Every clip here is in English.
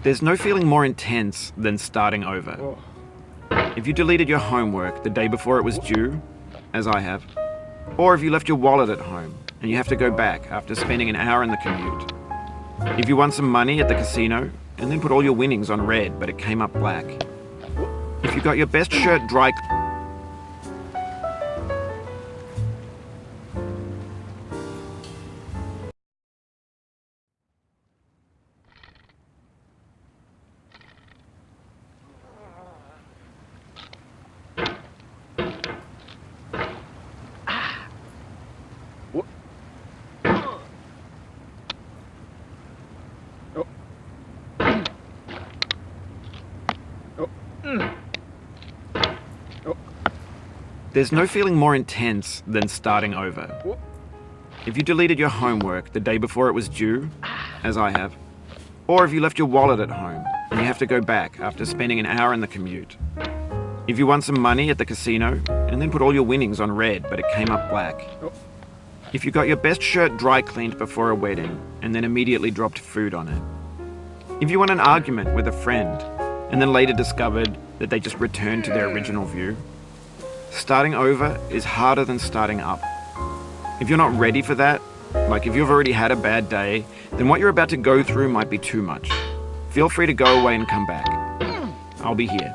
There's no feeling more intense than starting over. If you deleted your homework the day before it was due, as I have, or if you left your wallet at home and you have to go back after spending an hour in the commute. If you won some money at the casino and then put all your winnings on red but it came up black. If you got your best shirt dry There's no feeling more intense than starting over. If you deleted your homework the day before it was due, as I have, or if you left your wallet at home and you have to go back after spending an hour in the commute. If you won some money at the casino and then put all your winnings on red but it came up black. If you got your best shirt dry cleaned before a wedding and then immediately dropped food on it. If you won an argument with a friend and then later discovered that they just returned to their original view. Starting over is harder than starting up. If you're not ready for that, like if you've already had a bad day, then what you're about to go through might be too much. Feel free to go away and come back. I'll be here.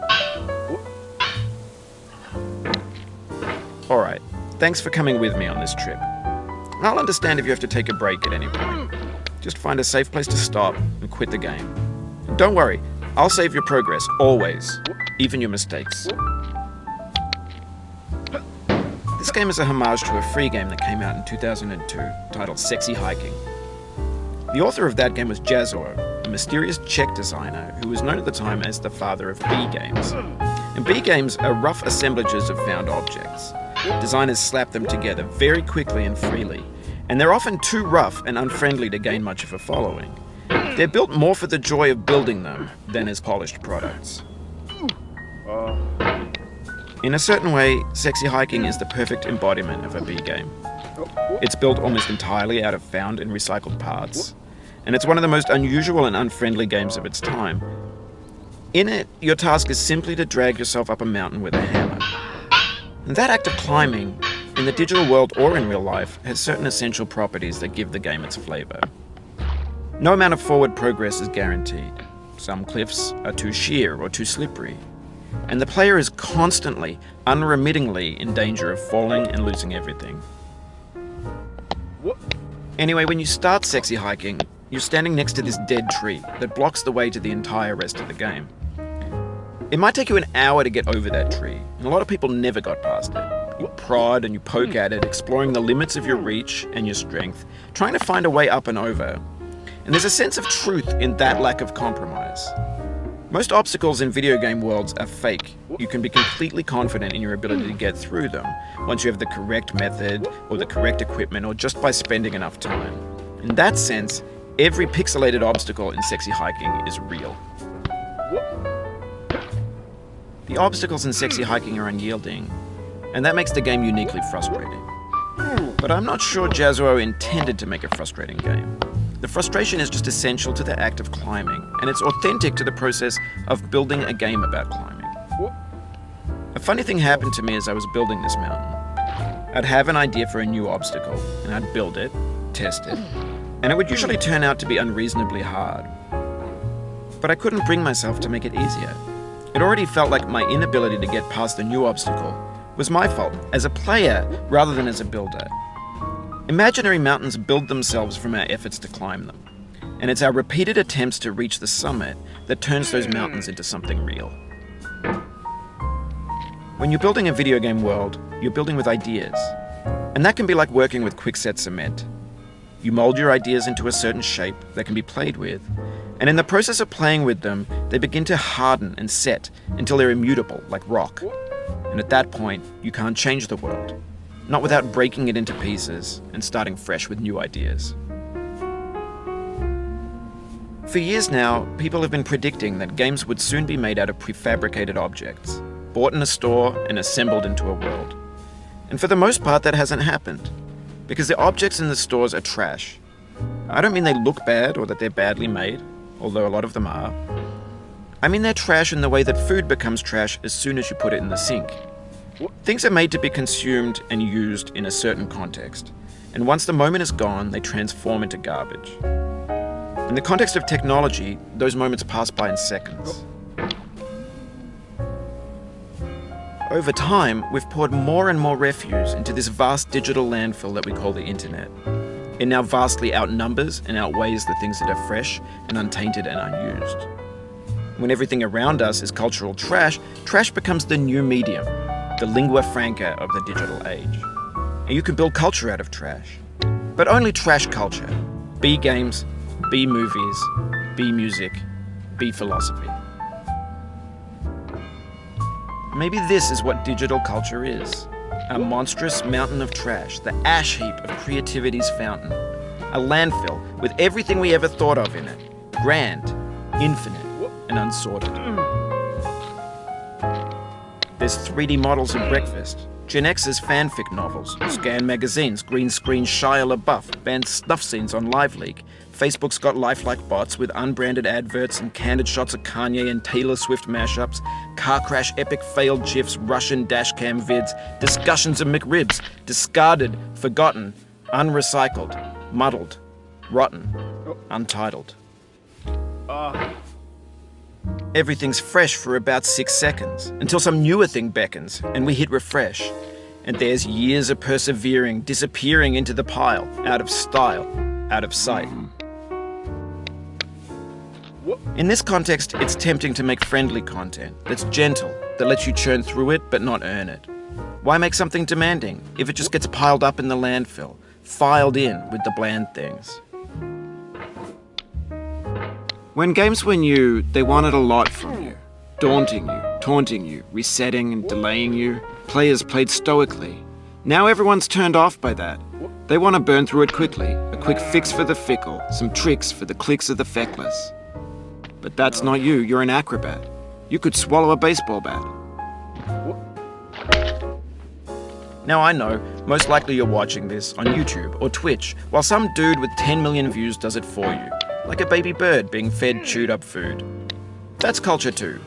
Alright, thanks for coming with me on this trip. I'll understand if you have to take a break at any point. Just find a safe place to stop and quit the game. And don't worry, I'll save your progress, always, even your mistakes. This game is a homage to a free game that came out in 2002, titled Sexy Hiking. The author of that game was Jazzoro, a mysterious Czech designer who was known at the time as the father of B games. And B games are rough assemblages of found objects. Designers slap them together very quickly and freely, and they're often too rough and unfriendly to gain much of a following. They're built more for the joy of building them than as polished products. In a certain way, Sexy Hiking is the perfect embodiment of a B game. It's built almost entirely out of found and recycled parts, and it's one of the most unusual and unfriendly games of its time. In it, your task is simply to drag yourself up a mountain with a hammer. And that act of climbing, in the digital world or in real life, has certain essential properties that give the game its flavor. No amount of forward progress is guaranteed. Some cliffs are too sheer or too slippery. And the player is constantly, unremittingly in danger of falling and losing everything. Anyway, when you start Sexy Hiking, you're standing next to this dead tree that blocks the way to the entire rest of the game. It might take you an hour to get over that tree, and a lot of people never got past it. You prod and you poke at it, exploring the limits of your reach and your strength, trying to find a way up and over. And there's a sense of truth in that lack of compromise. Most obstacles in video game worlds are fake. You can be completely confident in your ability to get through them once you have the correct method or the correct equipment or just by spending enough time. In that sense, every pixelated obstacle in Sexy Hiking is real. The obstacles in Sexy Hiking are unyielding, and that makes the game uniquely frustrating. But I'm not sure Jazzoro intended to make a frustrating game. The frustration is just essential to the act of climbing, and it's authentic to the process of building a game about climbing. A funny thing happened to me as I was building this mountain. I'd have an idea for a new obstacle, and I'd build it, test it, and it would usually turn out to be unreasonably hard. But I couldn't bring myself to make it easier. It already felt like my inability to get past the new obstacle was my fault as a player rather than as a builder. Imaginary mountains build themselves from our efforts to climb them, and it's our repeated attempts to reach the summit that turns those mountains into something real. When you're building a video game world, you're building with ideas, and that can be like working with quickset cement. You mold your ideas into a certain shape that can be played with, and in the process of playing with them, they begin to harden and set until they're immutable, like rock. And at that point, you can't change the world. Not without breaking it into pieces and starting fresh with new ideas. For years now, people have been predicting that games would soon be made out of prefabricated objects, bought in a store and assembled into a world. And for the most part, that hasn't happened, because the objects in the stores are trash. I don't mean they look bad or that they're badly made, although a lot of them are. I mean they're trash in the way that food becomes trash as soon as you put it in the sink. Things are made to be consumed and used in a certain context, and once the moment is gone, they transform into garbage. In the context of technology, those moments pass by in seconds. Over time, we've poured more and more refuse into this vast digital landfill that we call the internet. It now vastly outnumbers and outweighs the things that are fresh and untainted and unused. When everything around us is cultural trash, trash becomes the new medium, the lingua franca of the digital age. And you can build culture out of trash. But only trash culture. B games, B movies, B music, B philosophy. Maybe this is what digital culture is. A monstrous mountain of trash, the ash heap of creativity's fountain. A landfill with everything we ever thought of in it. Grand, infinite, and unsorted. There's 3D models of breakfast, Gen X's fanfic novels, scan magazines, green screen Shia LaBeouf, banned snuff scenes on LiveLeak. Facebook's got lifelike bots with unbranded adverts and candid shots of Kanye and Taylor Swift mashups, car crash epic failed GIFs, Russian dashcam vids, discussions of McRibs, discarded, forgotten, unrecycled, muddled, rotten, untitled. Everything's fresh for about 6 seconds, until some newer thing beckons, and we hit refresh. And there's years of persevering, disappearing into the pile, out of style, out of sight. In this context, it's tempting to make friendly content that's gentle, that lets you churn through it but not earn it. Why make something demanding if it just gets piled up in the landfill, filed in with the bland things? When games were new, they wanted a lot from you. Daunting you, taunting you, resetting and delaying you. Players played stoically. Now everyone's turned off by that. They want to burn through it quickly, a quick fix for the fickle, some tricks for the clicks of the feckless. But that's not you, you're an acrobat. You could swallow a baseball bat. Now I know, most likely you're watching this on YouTube or Twitch, while some dude with 10 million views does it for you. Like a baby bird being fed chewed up food. That's culture too.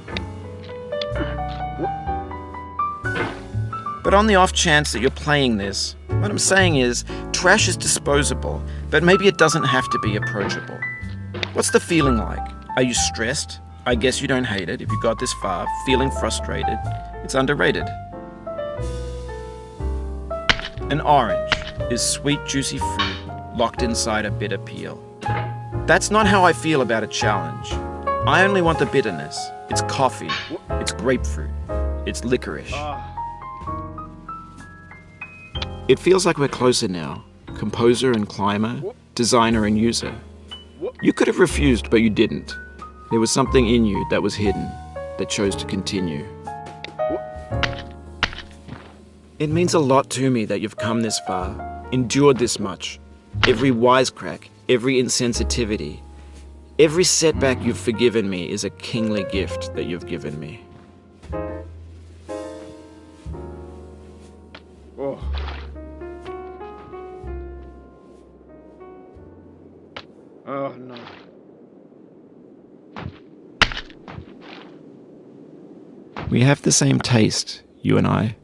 But on the off chance that you're playing this, what I'm saying is, trash is disposable, but maybe it doesn't have to be approachable. What's the feeling like? Are you stressed? I guess you don't hate it if you got this far. Feeling frustrated? It's underrated. An orange is sweet, juicy fruit locked inside a bitter peel. That's not how I feel about a challenge. I only want the bitterness. It's coffee. It's grapefruit. It's licorice. It feels like we're closer now. Composer and climber, designer and user. You could have refused, but you didn't. There was something in you that was hidden, that chose to continue. It means a lot to me that you've come this far, endured this much. Every wisecrack, every insensitivity, every setback you've forgiven me is a kingly gift that you've given me. Oh. Oh no. We have the same taste, you and I.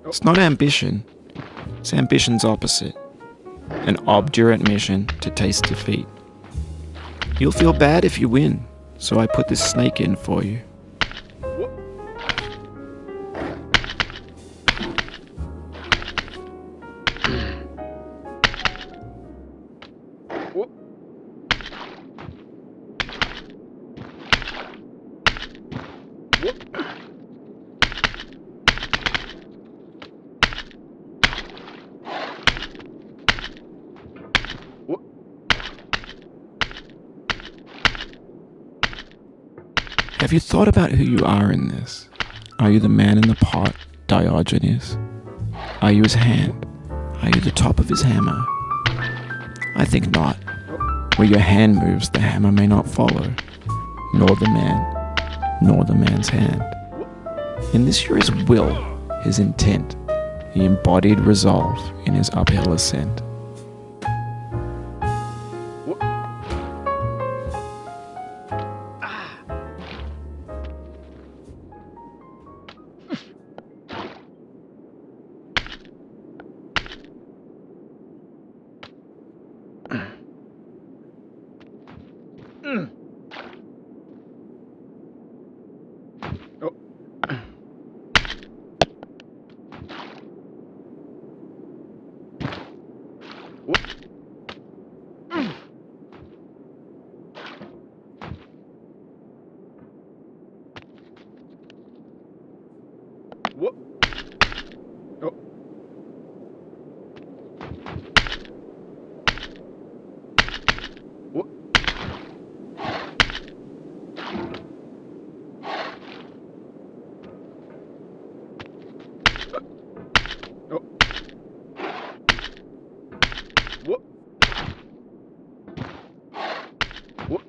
It's not ambition, it's ambition's opposite. An obdurate mission to taste defeat. You'll feel bad if you win, so I put this snake in for you. Have you thought about who you are in this? Are you the man in the pot, Diogenes? Are you his hand? Are you the top of his hammer? I think not. Where your hand moves, the hammer may not follow, nor the man, nor the man's hand. In this you're his will, his intent, the embodied resolve in his uphill ascent. What? Oh. What? Oh. What? What?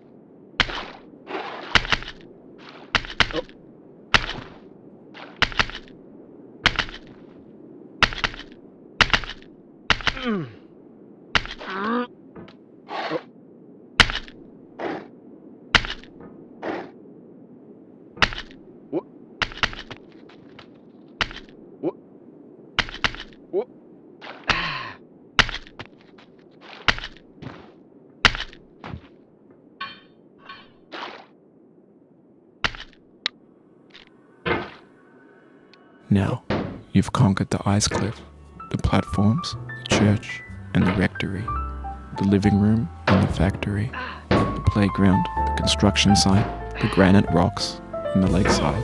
Oh. Mm. Oh. What? What? What? Now, you've conquered the ice cliff, the platforms, the church, and the rectory, the living room and the factory, the playground, the construction site, the granite rocks, and the lakeside.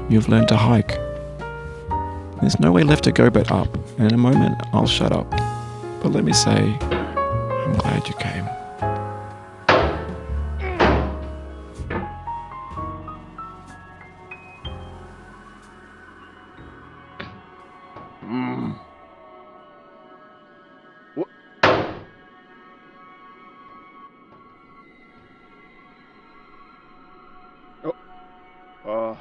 You've learned to hike. There's no way left to go but up, and in a moment I'll shut up. But let me say, I'm glad you came. What? Oh. Oh.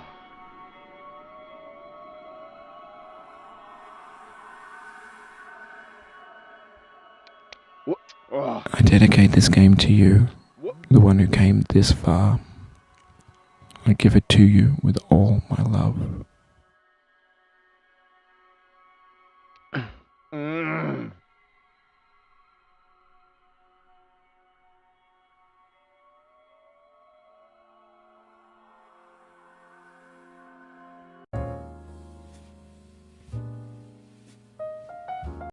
What? Oh. I dedicate this game to you, What? the one who came this far. I give it to you with all my love.